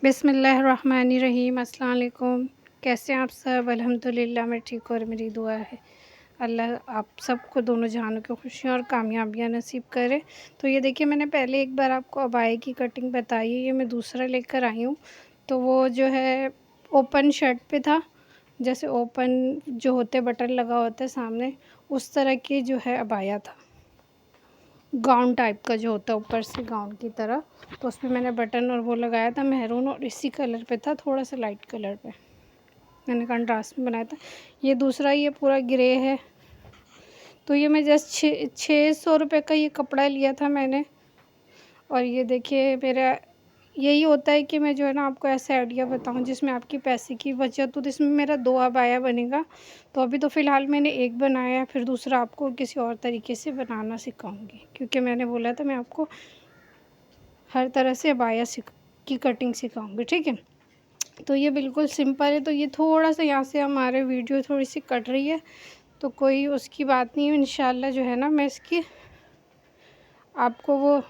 बिस्मिल्लाहिर्रहमानिर्रहीम। अस्सलाम वालेकुम। कैसे हैं आप सब? अल्हम्दुलिल्लाह मैं ठीक हूँ और मेरी दुआ है अल्लाह आप सबको दोनों जहानों की खुशियाँ और कामयाबियाँ नसीब करे। तो ये देखिए, मैंने पहले एक बार आपको अबाया की कटिंग बताई है, ये मैं दूसरा लेकर आई हूँ। तो वो जो है ओपन शर्ट पे था, जैसे ओपन जो होते बटन लगा होता है सामने, उस तरह की जो है अबाया था। गाउन टाइप का जो होता है ऊपर से गाउन की तरह, तो उसमें मैंने बटन और वो लगाया था मैरून, और इसी कलर पे था, थोड़ा सा लाइट कलर पे मैंने कंट्रास्ट में बनाया था। ये दूसरा, ये पूरा ग्रे है। तो ये मैं जस्ट 600 रुपये का ये कपड़ा लिया था मैंने। और ये देखिए, मेरा यही होता है कि मैं जो है ना आपको ऐसा आइडिया बताऊं जिसमें आपकी पैसे की बचत हो। तो इसमें मेरा 2 अबाया बनेगा। तो अभी तो फ़िलहाल मैंने एक बनाया, फिर दूसरा आपको किसी और तरीके से बनाना सिखाऊंगी, क्योंकि मैंने बोला था मैं आपको हर तरह से अबाया की कटिंग सिखाऊंगी, ठीक है। तो ये बिल्कुल सिंपल है। तो ये थोड़ा सा यहाँ से हमारे वीडियो थोड़ी सी कट रही है, तो कोई उसकी बात नहीं है। इंशाल्लाह जो है ना मैं इसकी आपको वो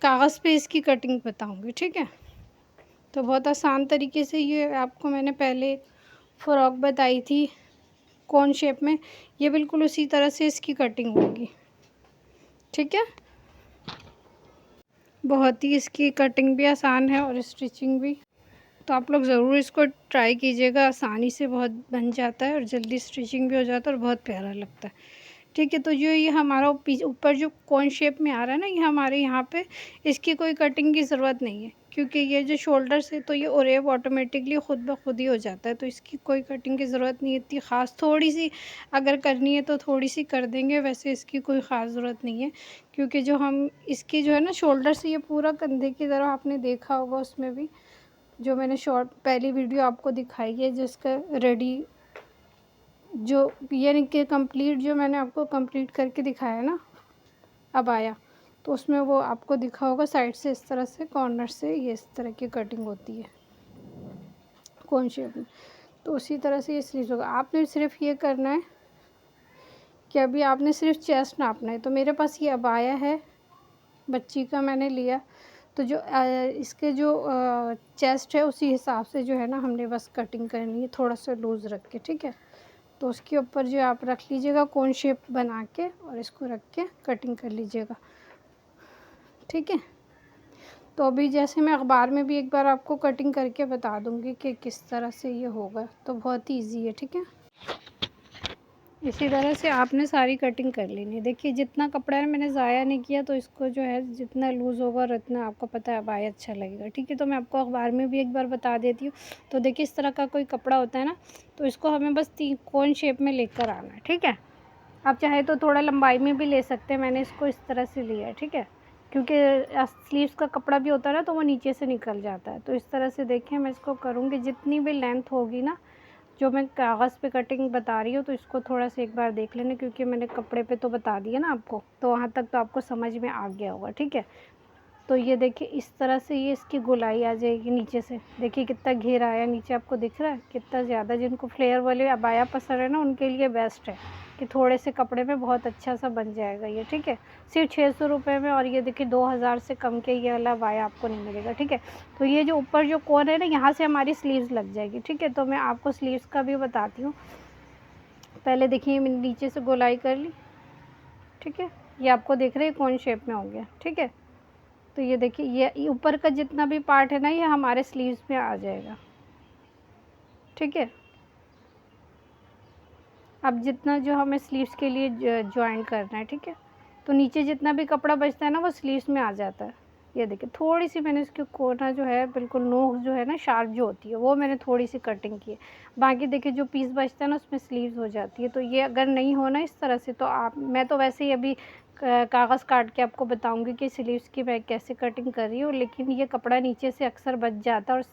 कागज़ पे इसकी कटिंग बताऊंगी, ठीक है। तो बहुत आसान तरीके से, ये आपको मैंने पहले फ़्रॉक बताई थी कौन शेप में, ये बिल्कुल उसी तरह से इसकी कटिंग होगी, ठीक है। बहुत ही इसकी कटिंग भी आसान है और स्टिचिंग भी। तो आप लोग ज़रूर इसको ट्राई कीजिएगा, आसानी से बहुत बन जाता है और जल्दी स्टिचिंग भी हो जाता है और बहुत प्यारा लगता है, ठीक है। तो जो ये हमारा ऊपर जो कोन शेप में आ रहा है ना, ये हमारे यहाँ पे इसकी कोई कटिंग की ज़रूरत नहीं है, क्योंकि ये जो शोल्डर से तो ये ओरेब ऑटोमेटिकली ख़ुद ब खुद ही हो जाता है। तो इसकी कोई कटिंग की ज़रूरत नहीं है इतनी ख़ास। थोड़ी सी अगर करनी है तो थोड़ी सी कर देंगे, वैसे इसकी कोई ख़ास ज़रूरत नहीं है। क्योंकि जो हम इसकी जो है ना शोल्डर से ये पूरा कंधे की तरह आपने देखा होगा, उसमें भी जो मैंने शॉर्ट पहली वीडियो आपको दिखाई है जिसका रेडी जो यानी कि कंप्लीट जो मैंने आपको कंप्लीट करके दिखाया ना अबाया, तो उसमें वो आपको दिखा होगा साइड से इस तरह से, कॉर्नर से ये इस तरह की कटिंग होती है कोन शेप में। तो उसी तरह से ये स्लीव्स होगा। आपने सिर्फ ये करना है कि अभी आपने सिर्फ चेस्ट नापना है। तो मेरे पास ये अबाया है, बच्ची का मैंने लिया। तो जो इसके जो चेस्ट है उसी हिसाब से जो है ना हमने बस कटिंग करनी है, थोड़ा सा लूज़ रख के, ठीक है। तो उसके ऊपर जो आप रख लीजिएगा कोन शेप बना के, और इसको रख के कटिंग कर लीजिएगा, ठीक है। तो अभी जैसे मैं अखबार में भी एक बार आपको कटिंग करके बता दूंगी कि किस तरह से ये होगा, तो बहुत ही ईजी है, ठीक है। इसी तरह से आपने सारी कटिंग कर लेनी है। देखिए जितना कपड़ा है मैंने ज़ाया नहीं किया, तो इसको जो है जितना लूज़ होगा और उतना आपको पता है अबाया अच्छा लगेगा, ठीक है। तो मैं आपको अखबार में भी एक बार बता देती हूँ। तो देखिए इस तरह का कोई कपड़ा होता है ना, तो इसको हमें बस 3 कोन शेप में लेकर आना है, ठीक है। आप चाहे तो थोड़ा लंबाई में भी ले सकते हैं, मैंने इसको इस तरह से लिया है, ठीक है। क्योंकि स्लीव्स का कपड़ा भी होता है ना, तो वो नीचे से निकल जाता है। तो इस तरह से देखिए मैं इसको करूँगी, जितनी भी लेंथ होगी ना जो मैं कागज़ पे कटिंग बता रही हूँ, तो इसको थोड़ा सा एक बार देख लेना, क्योंकि मैंने कपड़े पे तो बता दिया ना आपको, तो वहाँ तक तो आपको समझ में आ गया होगा, ठीक है। तो ये देखिए इस तरह से ये इसकी गोलाई आ जाएगी नीचे से। देखिए कितना घेरा आया नीचे, आपको दिख रहा है कितना ज़्यादा। जिनको फ्लेयर वाले अबाया पसंद है ना, उनके लिए बेस्ट है कि थोड़े से कपड़े में बहुत अच्छा सा बन जाएगा ये, ठीक है। सिर्फ 600 रुपये में। और ये देखिए 2000 से कम के ये वाला अबाया आपको नहीं मिलेगा, ठीक है। तो ये जो ऊपर जो कोन है ना, यहाँ से हमारी स्लीव्स लग जाएगी, ठीक है। तो मैं आपको स्लीव्स का भी बताती हूँ। पहले देखिए मैंने नीचे से गोलाई कर ली, ठीक है। ये आपको देख रहे हैं कौन शेप में हो गया, ठीक है। तो ये देखिए ये ऊपर का जितना भी पार्ट है ना, ये हमारे स्लीव्स में आ जाएगा, ठीक है। अब जितना जो हमें स्लीव्स के लिए जॉइन करना है, ठीक है। तो नीचे जितना भी कपड़ा बचता है ना, वो स्लीव्स में आ जाता है। ये देखिए थोड़ी सी मैंने इसकी कोना जो है बिल्कुल नोक जो है ना शार्प जो होती है, वो मैंने थोड़ी सी कटिंग की है। बाकी देखिए जो पीस बचता है ना, उसमें स्लीव्स हो जाती है। तो ये अगर नहीं होना इस तरह से, तो आप मैं तो वैसे ही अभी कागज़ काट के आपको बताऊंगी कि स्लीव्स की मैं कैसे कटिंग कर रही हूँ, लेकिन ये कपड़ा नीचे से अक्सर बच जाता है, और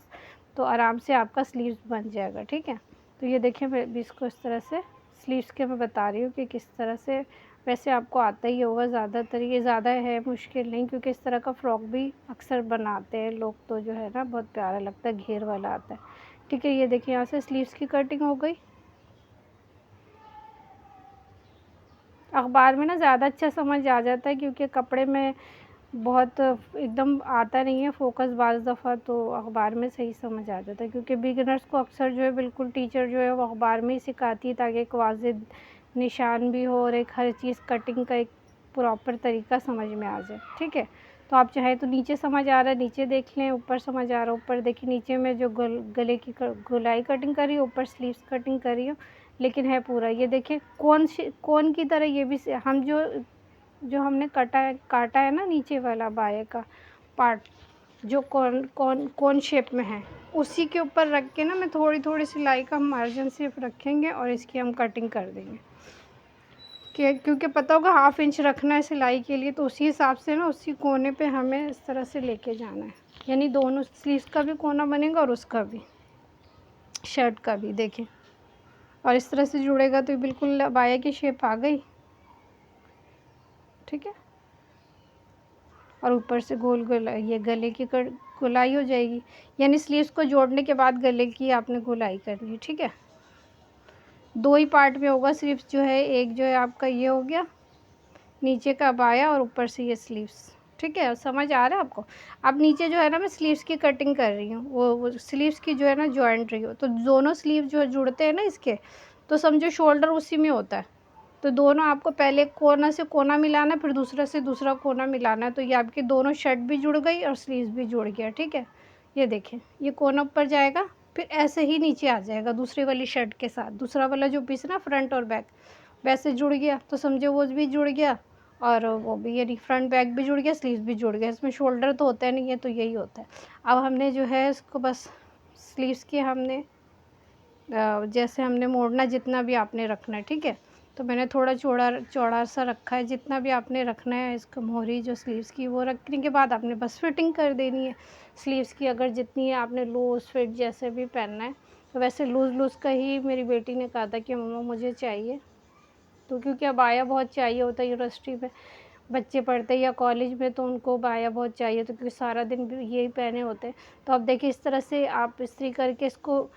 तो आराम से आपका स्लीव्स बन जाएगा, ठीक है। तो ये देखिए मैं भी इसको इस तरह से स्लीव्स के मैं बता रही हूँ कि किस तरह से। वैसे आपको आता ही होगा ज़्यादातर, ये ज़्यादा है मुश्किल नहीं, क्योंकि इस तरह का फ्रॉक भी अक्सर बनाते हैं लोग, तो जो है ना बहुत प्यारा लगता है, घेर वाला आता है, ठीक है। ये देखिए यहाँ से स्लीव्स की कटिंग हो गई। अखबार में ना ज़्यादा अच्छा समझ आ जाता है, क्योंकि कपड़े में बहुत एकदम आता नहीं है फ़ोकस बाज़ दफ़ा, तो अखबार में सही समझ आ जाता है, क्योंकि बिगिनर्स को अक्सर जो है बिल्कुल टीचर जो है वो अखबार में ही सिखाती है, ताकि एक वाज़िद निशान भी हो और एक हर चीज़ कटिंग का एक प्रॉपर तरीका समझ में आ जाए। ठीक है, तो आप चाहे तो नीचे समझ आ रहा है नीचे देख लें, ऊपर समझ आ रहा है ऊपर देखिए। नीचे में जो गले की गोलाई कटिंग करी है, ऊपर स्लीव्स कटिंग करी है, लेकिन है पूरा। ये देखिए कोन की तरह ये भी हम जो हमने काटा है ना नीचे वाला बाएँ का पार्ट, जो कोन शेप में है, उसी के ऊपर रख के ना मैं थोड़ी थोड़ी सिलाई का मार्जिन सिर्फ रखेंगे और इसकी हम कटिंग कर देंगे। क्योंकि पता होगा 1/2 इंच रखना है सिलाई के लिए, तो उसी हिसाब से ना उसी कोने पे हमें इस तरह से लेके जाना है, यानी दोनों स्लीव्स का भी कोना बनेगा और उसका भी, शर्ट का भी। देखें, और इस तरह से जुड़ेगा तो बिल्कुल बाया की शेप आ गई। ठीक है, और ऊपर से गोल गोल ये गले की गोलाई हो जाएगी, यानी स्लीव्स को जोड़ने के बाद गले की आपने गोलाई करनी है। ठीक है, 2 ही पार्ट में होगा सिर्फ जो है, एक जो है आपका ये हो गया नीचे का बाया और ऊपर से ये स्लीव्स। ठीक है, समझ आ रहा है आपको? अब नीचे जो है ना मैं स्लीव्स की कटिंग कर रही हूँ, वो स्लीव्स की जो है ना जॉइंट रही हो, तो दोनों स्लीव जो जुड़ते हैं ना इसके, तो समझो शोल्डर उसी में होता है, तो दोनों आपको पहले कोना से कोना मिलाना है, फिर दूसरा से दूसरा कोना मिलाना है, तो ये आपकी दोनों शर्ट भी जुड़ गई और स्लीव्स भी जुड़ गया। ठीक है, ये देखें, ये कोना ऊपर जाएगा, फिर ऐसे ही नीचे आ जाएगा दूसरी वाली शर्ट के साथ, दूसरा वाला जो पीस ना फ्रंट और बैक वैसे जुड़ गया, तो समझो वो भी जुड़ गया और वो भी, यानी फ्रंट बैक भी जुड़ गया, स्लीव्स भी जुड़ गया। इसमें शोल्डर तो होता नहीं है, तो यही होता है। अब हमने जो है इसको बस स्लीव्स की हमने जैसे हमने मोड़ना, जितना भी आपने रखना है। ठीक है, तो मैंने थोड़ा चौड़ा सा रखा है, जितना भी आपने रखना है इसको मोहरी जो स्लीव्स की, वो रखने के बाद आपने बस फिटिंग कर देनी है स्लीव्स की। अगर जितनी है आपने लूज़ फिट जैसे भी पहनना है, तो वैसे लूज़ का ही मेरी बेटी ने कहा था कि मम्मा मुझे चाहिए, तो क्योंकि अब आया बहुत चाहिए होता है यूनिवर्सिटी में बच्चे पढ़ते हैं या कॉलेज में, तो उनको बाया बहुत चाहिए, तो क्योंकि सारा दिन भी यही पहने होते हैं। तो अब देखिए इस तरह से आप इस्त्री करके इसको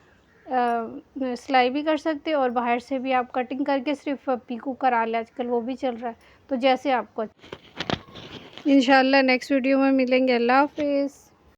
सिलाई भी कर सकते हो, और बाहर से भी आप कटिंग करके सिर्फ पीको करा ले, आजकल वो भी चल रहा है। तो जैसे आपको, इंशाल्लाह नेक्स्ट वीडियो में मिलेंगे। अल्लाह हाफिज़।